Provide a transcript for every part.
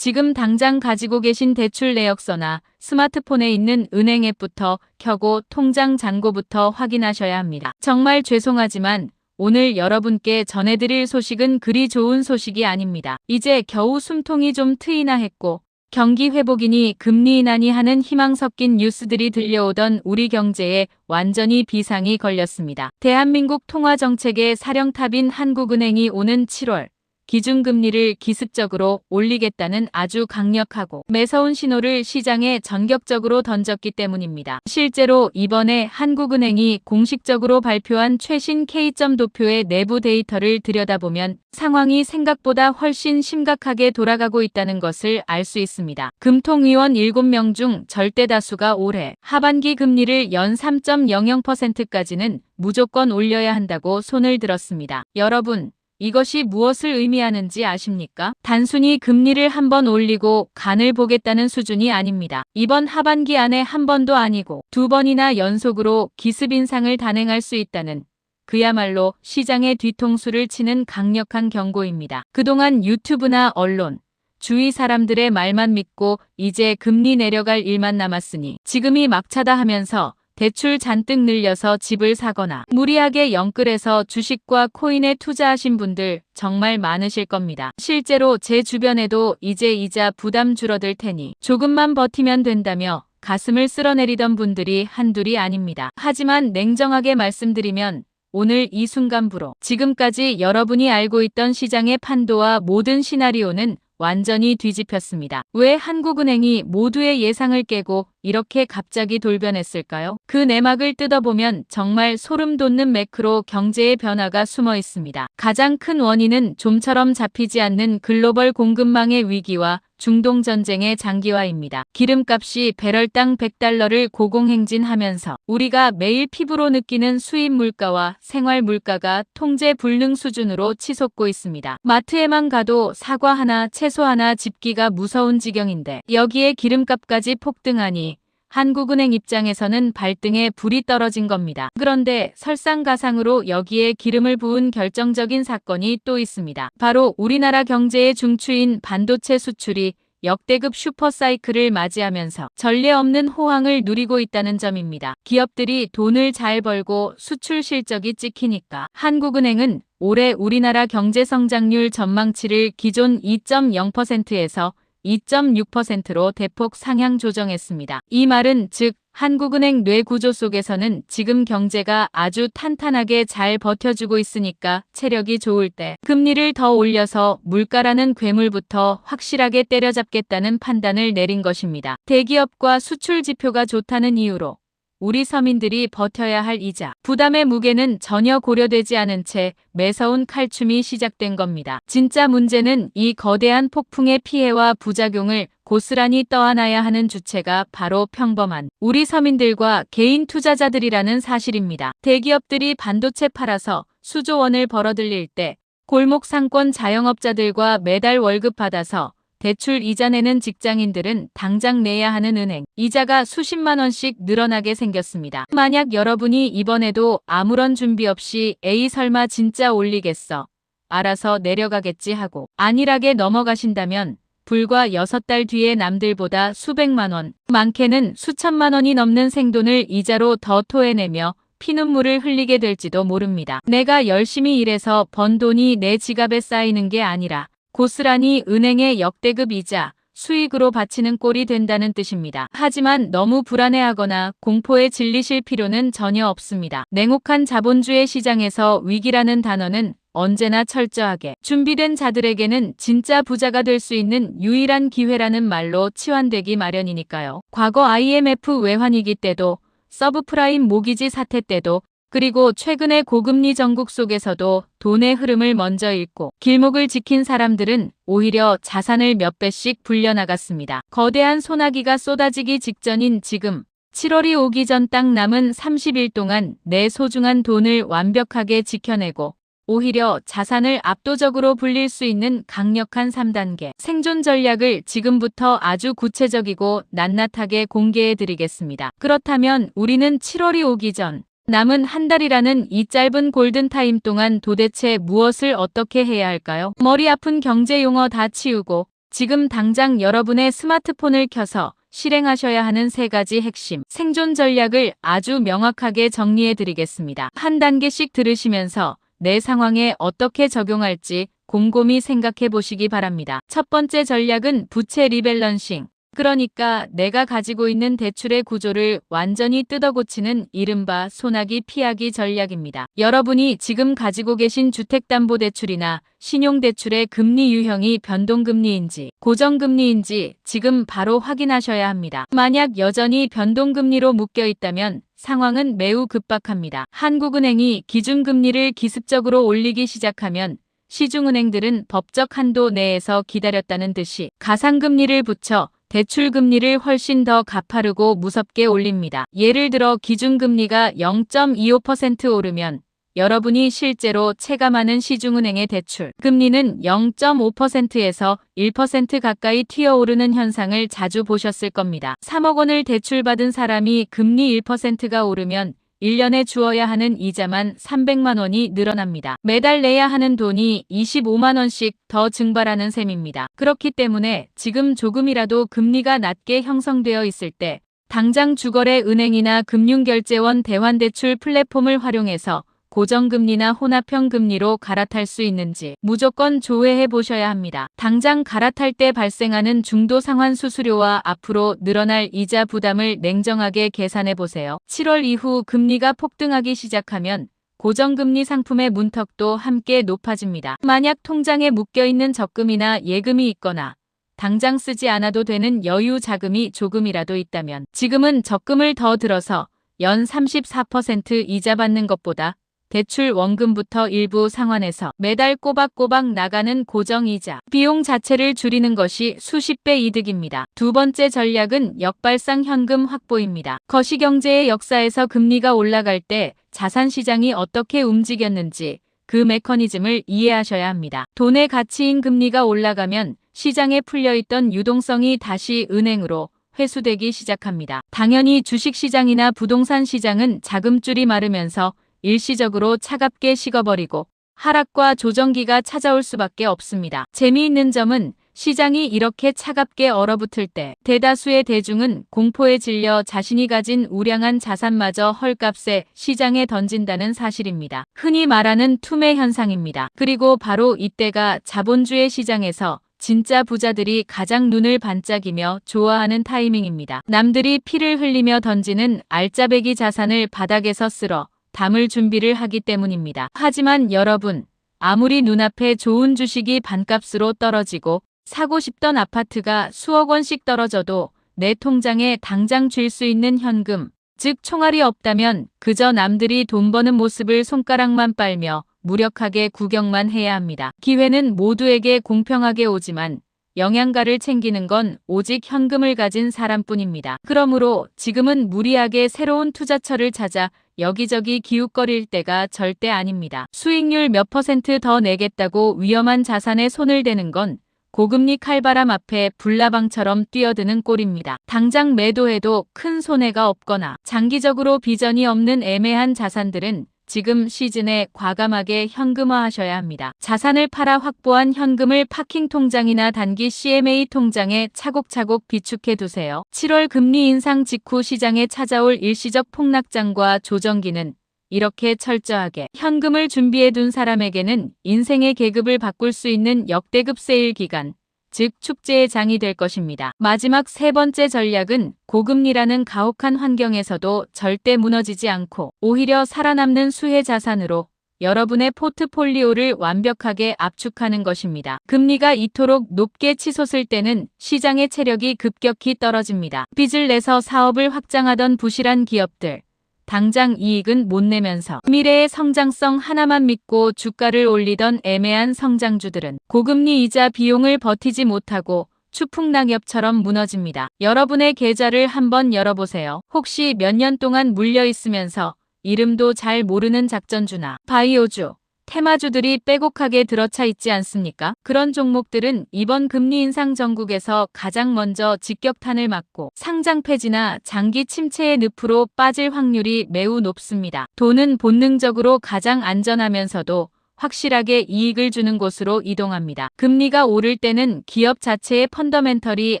지금 당장 가지고 계신 대출 내역서나 스마트폰에 있는 은행 앱부터 켜고 통장 잔고부터 확인하셔야 합니다. 정말 죄송하지만 오늘 여러분께 전해드릴 소식은 그리 좋은 소식이 아닙니다. 이제 겨우 숨통이 좀 트이나 했고 경기 회복이니 금리 인하니 하는 희망 섞인 뉴스들이 들려오던 우리 경제에 완전히 비상이 걸렸습니다. 대한민국 통화정책의 사령탑인 한국은행이 오는 7월 기준금리를 기습적으로 올리겠다는 아주 강력하고 매서운 신호를 시장에 전격적으로 던졌기 때문입니다. 실제로 이번에 한국은행이 공식적으로 발표한 최신 K점 도표의 내부 데이터를 들여다보면 상황이 생각보다 훨씬 심각하게 돌아가고 있다는 것을 알 수 있습니다. 금통위원 7명 중 절대 다수가 올해 하반기 금리를 연 3.00%까지는 무조건 올려야 한다고 손을 들었습니다. 여러분, 이것이 무엇을 의미하는지 아십니까? 단순히 금리를 한 번 올리고 간을 보겠다는 수준이 아닙니다. 이번 하반기 안에 한 번도 아니고 2번이나 연속으로 기습 인상을 단행할 수 있다는 그야말로 시장의 뒤통수를 치는 강력한 경고입니다. 그동안 유튜브나 언론, 주위 사람들의 말만 믿고 이제 금리 내려갈 일만 남았으니 지금이 막차다 하면서 대출 잔뜩 늘려서 집을 사거나 무리하게 영끌해서 주식과 코인에 투자하신 분들 정말 많으실 겁니다. 실제로 제 주변에도 이제 이자 부담 줄어들 테니 조금만 버티면 된다며 가슴을 쓸어내리던 분들이 한둘이 아닙니다. 하지만 냉정하게 말씀드리면 오늘 이 순간부로 지금까지 여러분이 알고 있던 시장의 판도와 모든 시나리오는 완전히 뒤집혔습니다. 왜 한국은행이 모두의 예상을 깨고 이렇게 갑자기 돌변했을까요? 그 내막을 뜯어보면 정말 소름 돋는 매크로 경제의 변화가 숨어 있습니다. 가장 큰 원인은 좀처럼 잡히지 않는 글로벌 공급망의 위기와 중동 전쟁의 장기화입니다. 기름값이 배럴당 100달러를 고공행진하면서 우리가 매일 피부로 느끼는 수입 물가와 생활 물가가 통제 불능 수준으로 치솟고 있습니다. 마트에만 가도 사과 하나, 채소 하나 집기가 무서운 지경인데 여기에 기름값까지 폭등하니 한국은행 입장에서는 발등에 불이 떨어진 겁니다. 그런데 설상가상으로 여기에 기름을 부은 결정적인 사건이 또 있습니다. 바로 우리나라 경제의 중추인 반도체 수출이 역대급 슈퍼사이클을 맞이하면서 전례 없는 호황을 누리고 있다는 점입니다. 기업들이 돈을 잘 벌고 수출 실적이 찍히니까 한국은행은 올해 우리나라 경제 성장률 전망치를 기존 2.0%에서 2.6%로 대폭 상향 조정했습니다. 이 말은 즉 한국은행 뇌구조 속에서는 지금 경제가 아주 탄탄하게 잘 버텨주고 있으니까 체력이 좋을 때 금리를 더 올려서 물가라는 괴물부터 확실하게 때려잡겠다는 판단을 내린 것입니다. 대기업과 수출 지표가 좋다는 이유로 우리 서민들이 버텨야 할 이자 부담의 무게는 전혀 고려되지 않은 채 매서운 칼춤이 시작된 겁니다. 진짜 문제는 이 거대한 폭풍의 피해와 부작용을 고스란히 떠안아야 하는 주체가 바로 평범한 우리 서민들과 개인 투자자들이라는 사실입니다. 대기업들이 반도체 팔아서 수조 원을 벌어들일 때 골목 상권 자영업자들과 매달 월급 받아서 대출 이자 내는 직장인들은 당장 내야 하는 은행 이자가 수십만 원씩 늘어나게 생겼습니다. 만약 여러분이 이번에도 아무런 준비 없이 에이 설마 진짜 올리겠어, 알아서 내려가겠지 하고 안일하게 넘어가신다면 불과 6달 뒤에 남들보다 수백만 원, 많게는 수천만 원이 넘는 생돈을 이자로 더 토해내며 피눈물을 흘리게 될지도 모릅니다. 내가 열심히 일해서 번 돈이 내 지갑에 쌓이는 게 아니라 고스란히 은행의 역대급 이자, 수익으로 바치는 꼴이 된다는 뜻입니다. 하지만 너무 불안해하거나 공포에 질리실 필요는 전혀 없습니다. 냉혹한 자본주의 시장에서 위기라는 단어는 언제나 철저하게 준비된 자들에게는 진짜 부자가 될 수 있는 유일한 기회라는 말로 치환되기 마련이니까요. 과거 IMF 외환위기 때도 서브프라임 모기지 사태 때도 그리고 최근의 고금리 전국 속에서도 돈의 흐름을 먼저 읽고 길목을 지킨 사람들은 오히려 자산을 몇 배씩 불려나갔습니다. 거대한 소나기가 쏟아지기 직전인 지금 7월이 오기 전 딱 남은 30일 동안 내 소중한 돈을 완벽하게 지켜내고 오히려 자산을 압도적으로 불릴 수 있는 강력한 3단계 생존 전략을 지금부터 아주 구체적이고 낱낱하게 공개해드리겠습니다. 그렇다면 우리는 7월이 오기 전 남은 한 달이라는 이 짧은 골든타임 동안 도대체 무엇을 어떻게 해야 할까요? 머리 아픈 경제 용어 다 치우고 지금 당장 여러분의 스마트폰을 켜서 실행하셔야 하는 3가지 핵심 생존 전략을 아주 명확하게 정리해 드리겠습니다. 한 단계씩 들으시면서 내 상황에 어떻게 적용할지 곰곰이 생각해 보시기 바랍니다. 첫 번째 전략은 부채 리밸런싱. 그러니까 내가 가지고 있는 대출의 구조를 완전히 뜯어고치는 이른바 소나기 피하기 전략입니다. 여러분이 지금 가지고 계신 주택담보대출이나 신용대출의 금리 유형이 변동금리인지 고정금리인지 지금 바로 확인하셔야 합니다. 만약 여전히 변동금리로 묶여 있다면 상황은 매우 급박합니다. 한국은행이 기준금리를 기습적으로 올리기 시작하면 시중은행들은 법적 한도 내에서 기다렸다는 듯이 가상금리를 붙여 대출금리를 훨씬 더 가파르고 무섭게 올립니다. 예를 들어 기준금리가 0.25% 오르면 여러분이 실제로 체감하는 시중은행의 대출 금리는 0.5%에서 1% 가까이 튀어오르는 현상을 자주 보셨을 겁니다. 3억 원을 대출받은 사람이 금리 1%가 오르면 1년에 주어야 하는 이자만 300만 원이 늘어납니다. 매달 내야 하는 돈이 25만 원씩 더 증발하는 셈입니다. 그렇기 때문에 지금 조금이라도 금리가 낮게 형성되어 있을 때 당장 주거래 은행이나 금융결제원 대환대출 플랫폼을 활용해서 고정금리나 혼합형 금리로 갈아탈 수 있는지 무조건 조회해 보셔야 합니다. 당장 갈아탈 때 발생하는 중도상환 수수료와 앞으로 늘어날 이자 부담을 냉정하게 계산해 보세요. 7월 이후 금리가 폭등하기 시작하면 고정금리 상품의 문턱도 함께 높아집니다. 만약 통장에 묶여있는 적금이나 예금이 있거나 당장 쓰지 않아도 되는 여유 자금이 조금이라도 있다면 지금은 적금을 더 들어서 연 34% 이자 받는 것보다 대출 원금부터 일부 상환해서 매달 꼬박꼬박 나가는 고정이자 비용 자체를 줄이는 것이 수십 배 이득입니다. 두 번째 전략은 역발상 현금 확보입니다. 거시경제의 역사에서 금리가 올라갈 때 자산시장이 어떻게 움직였는지 그 메커니즘을 이해하셔야 합니다. 돈의 가치인 금리가 올라가면 시장에 풀려있던 유동성이 다시 은행으로 회수되기 시작합니다. 당연히 주식시장이나 부동산 시장은 자금줄이 마르면서 일시적으로 차갑게 식어버리고 하락과 조정기가 찾아올 수밖에 없습니다. 재미있는 점은 시장이 이렇게 차갑게 얼어붙을 때 대다수의 대중은 공포에 질려 자신이 가진 우량한 자산마저 헐값에 시장에 던진다는 사실입니다. 흔히 말하는 투매 현상입니다. 그리고 바로 이때가 자본주의 시장에서 진짜 부자들이 가장 눈을 반짝이며 좋아하는 타이밍입니다. 남들이 피를 흘리며 던지는 알짜배기 자산을 바닥에서 쓸어 담을 준비를 하기 때문입니다. 하지만 여러분, 아무리 눈앞에 좋은 주식이 반값으로 떨어지고 사고 싶던 아파트가 수억 원씩 떨어져도 내 통장에 당장 쥘 수 있는 현금, 즉 총알이 없다면 그저 남들이 돈 버는 모습을 손가락만 빨며 무력하게 구경만 해야 합니다. 기회는 모두에게 공평하게 오지만 영양가를 챙기는 건 오직 현금을 가진 사람뿐입니다. 그러므로 지금은 무리하게 새로운 투자처를 찾아 여기저기 기웃거릴 때가 절대 아닙니다. 수익률 몇 퍼센트 더 내겠다고 위험한 자산에 손을 대는 건 고금리 칼바람 앞에 불나방처럼 뛰어드는 꼴입니다. 당장 매도해도 큰 손해가 없거나 장기적으로 비전이 없는 애매한 자산들은 지금 시즌에 과감하게 현금화하셔야 합니다. 자산을 팔아 확보한 현금을 파킹 통장이나 단기 CMA 통장에 차곡차곡 비축해 두세요. 7월 금리 인상 직후 시장에 찾아올 일시적 폭락장과 조정기는 이렇게 철저하게 현금을 준비해 둔 사람에게는 인생의 계급을 바꿀 수 있는 역대급 세일 기간, 즉 축제의 장이 될 것입니다. 마지막 세 번째 전략은 고금리라는 가혹한 환경에서도 절대 무너지지 않고 오히려 살아남는 수혜 자산으로 여러분의 포트폴리오를 완벽하게 압축하는 것입니다. 금리가 이토록 높게 치솟을 때는 시장의 체력이 급격히 떨어집니다. 빚을 내서 사업을 확장하던 부실한 기업들, 당장 이익은 못 내면서 미래의 성장성 하나만 믿고 주가를 올리던 애매한 성장주들은 고금리 이자 비용을 버티지 못하고 추풍낙엽처럼 무너집니다. 여러분의 계좌를 한번 열어보세요. 혹시 몇 년 동안 물려 있으면서 이름도 잘 모르는 작전주나 바이오주, 테마주들이 빼곡하게 들어차 있지 않습니까? 그런 종목들은 이번 금리 인상 전국에서 가장 먼저 직격탄을 맞고 상장 폐지나 장기 침체의 늪으로 빠질 확률이 매우 높습니다. 돈은 본능적으로 가장 안전하면서도 확실하게 이익을 주는 곳으로 이동합니다. 금리가 오를 때는 기업 자체의 펀더멘털이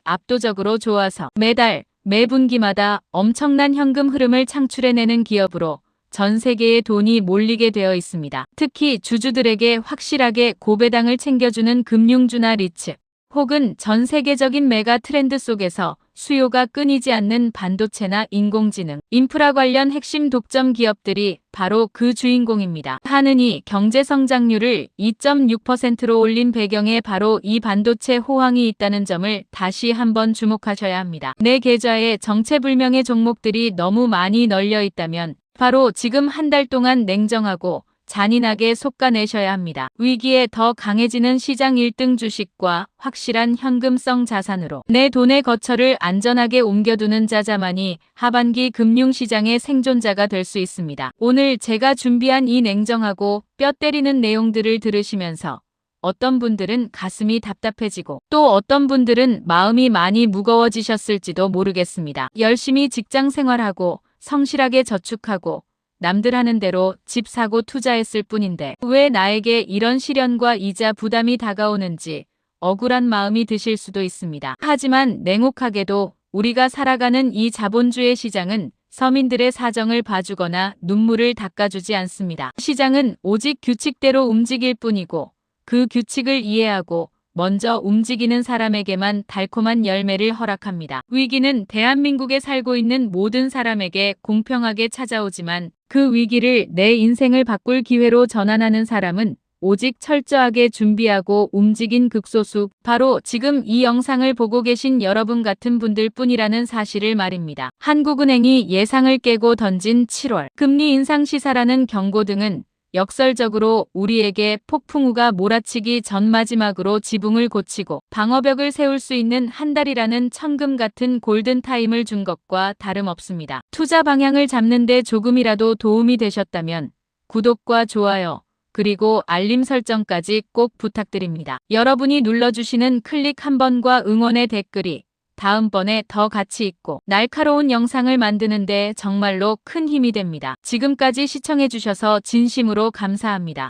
압도적으로 좋아서 매달, 매 분기마다 엄청난 현금 흐름을 창출해내는 기업으로 전 세계에 돈이 몰리게 되어 있습니다. 특히 주주들에게 확실하게 고배당을 챙겨주는 금융주나 리츠, 혹은 전 세계적인 메가 트렌드 속에서 수요가 끊이지 않는 반도체나 인공지능, 인프라 관련 핵심 독점 기업들이 바로 그 주인공입니다. 하느니 경제 성장률을 2.6%로 올린 배경에 바로 이 반도체 호황이 있다는 점을 다시 한번 주목하셔야 합니다. 내 계좌에 정체불명의 종목들이 너무 많이 널려 있다면 바로 지금 한 달 동안 냉정하고 잔인하게 솎아내셔야 합니다. 위기에 더 강해지는 시장 1등 주식과 확실한 현금성 자산으로 내 돈의 거처를 안전하게 옮겨두는 자자만이 하반기 금융시장의 생존자가 될 수 있습니다. 오늘 제가 준비한 이 냉정하고 뼈 때리는 내용들을 들으시면서 어떤 분들은 가슴이 답답해지고 또 어떤 분들은 마음이 많이 무거워지셨을지도 모르겠습니다. 열심히 직장 생활하고 성실하게 저축하고 남들 하는 대로 집 사고 투자했을 뿐인데 왜 나에게 이런 시련과 이자 부담이 다가오는지 억울한 마음이 드실 수도 있습니다. 하지만 냉혹하게도 우리가 살아가는 이 자본주의 시장은 서민들의 사정을 봐주거나 눈물을 닦아주지 않습니다. 시장은 오직 규칙대로 움직일 뿐이고 그 규칙을 이해하고 먼저 움직이는 사람에게만 달콤한 열매를 허락합니다. 위기는 대한민국에 살고 있는 모든 사람에게 공평하게 찾아오지만 그 위기를 내 인생을 바꿀 기회로 전환하는 사람은 오직 철저하게 준비하고 움직인 극소수, 바로 지금 이 영상을 보고 계신 여러분 같은 분들 뿐이라는 사실을 말입니다. 한국은행이 예상을 깨고 던진 7월 금리 인상 시사라는 경고 등은 역설적으로 우리에게 폭풍우가 몰아치기 전 마지막으로 지붕을 고치고 방어벽을 세울 수 있는 한 달이라는 천금 같은 골든타임을 준 것과 다름없습니다. 투자 방향을 잡는 데 조금이라도 도움이 되셨다면 구독과 좋아요, 그리고 알림 설정까지 꼭 부탁드립니다. 여러분이 눌러주시는 클릭 한 번과 응원의 댓글이 다음번에 더 가치 있고 날카로운 영상을 만드는데 정말로 큰 힘이 됩니다. 지금까지 시청해주셔서 진심으로 감사합니다.